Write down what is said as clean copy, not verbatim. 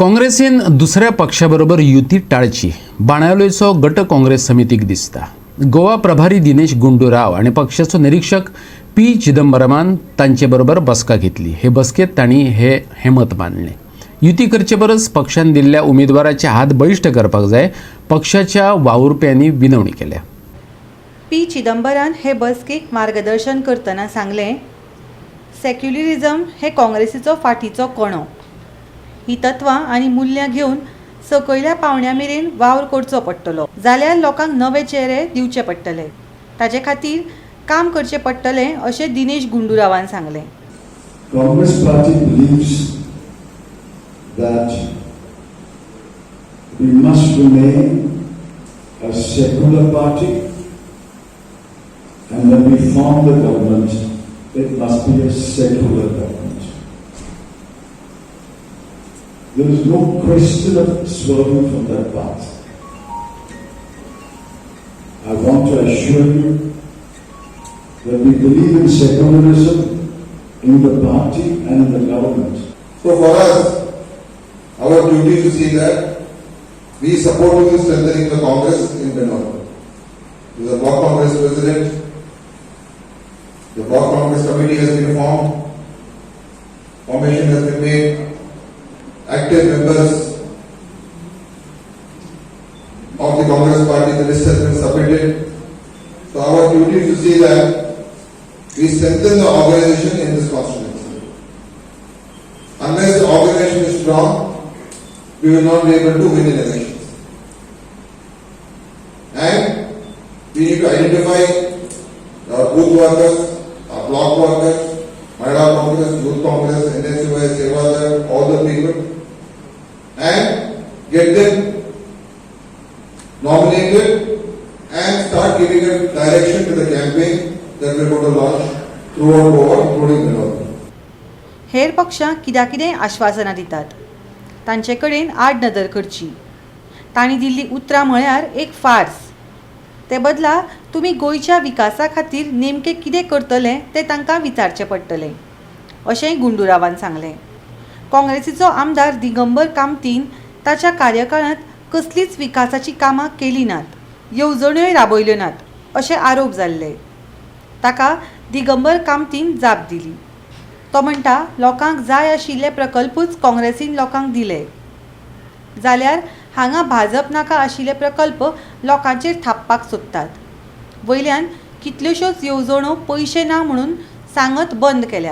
काँग्रेसीन दुसऱ्या पक्षाबरोबर युती टाळची बाणावलेचो गट काँग्रेस समितीक दिसता। गोवा प्रभारी दिनेश गुंडूराव आणि पक्षाचो निरीक्षक पी चिदंबरमान तांचे बरोबर बसका घेतली। हे बसकेत तांणी हे मत मांडले, युती करचे परस पक्षान दिल्ल्या उमेदवाराचे हात बळिश्ट करपाक जाय। पक्षाच्या वावुरप्यांनी विनवणी केल्या। पी चिदंबरान हे बसकेक मार्गदर्शन करतना सांगले, सेक्युलरिझम हे काँग्रेसीचो फाटीचो कणो। ही तत्वां आनी मुल्यां घेवन सकयल्या पावंड्या मेरेन वावर करचो पडटलो, जाल्यार लोकांक नवे चेहरे दिवचे पडटले। ताचे खातीर काम करचें पडटलें अशें दिनेश गुंडूरावान सांगलें। Congress party believes that we must remain a secular party, and when we form the government, it must be a secular government. There is no question of swerving from that path. I want to assure you that we believe in secularism in the party and in the government. So for us, our duty is to see that we support the strengthening the Congress in Bengal. There is a block Congress president. The block Congress committee has been formed. Formation has been made. Active members of the Congress party, the list has been submitted. So our duty is to see that we strengthen the organization in this constituency. Unless the organization is strong, we will not be able to win in elections. And we need to identify our booth workers, our block workers, Mahila Congress, Youth Congress, NSUI, Sevadar, all the people, and get them nominated and start giving a direction to the campaign that we are going to launch throughout Goa, including Bengal. हेर पक्षां कितें आश्वासनां दितात, तांचे कडेन आड नदर करची। तांणी दिल्ली उतरां म्हळ्यार एक फार्स। ते बदला तुमी गोंयच्या विकासा खातीर नेमके कितें करतले तें तांकां विचारचें पडटलें, अशेंय गुंडूरावान सांगलें। काँग्रेसीचो आमदार दिगंबर कामतीन ताच्या कार्यकाळांत कसलीच विकासाची कामां केली नात, येवजण्योय राबयल्यो नात, अशे आरोप जाल्ले। ताका दिगंबर कामतीन जाप दिली। तो म्हणटा, लोकांक जाय आशिल्ले प्रकल्पूच काँग्रेसीन लोकांक दिले, जाल्यार हांगा भाजप नाका आशिल्ले प्रकल्प लोकांचेर थापपाक सोदतात। वयल्यान कितल्योश्योच येवजण्यो पयशे ना म्हणून सांगत बंद केल्यात।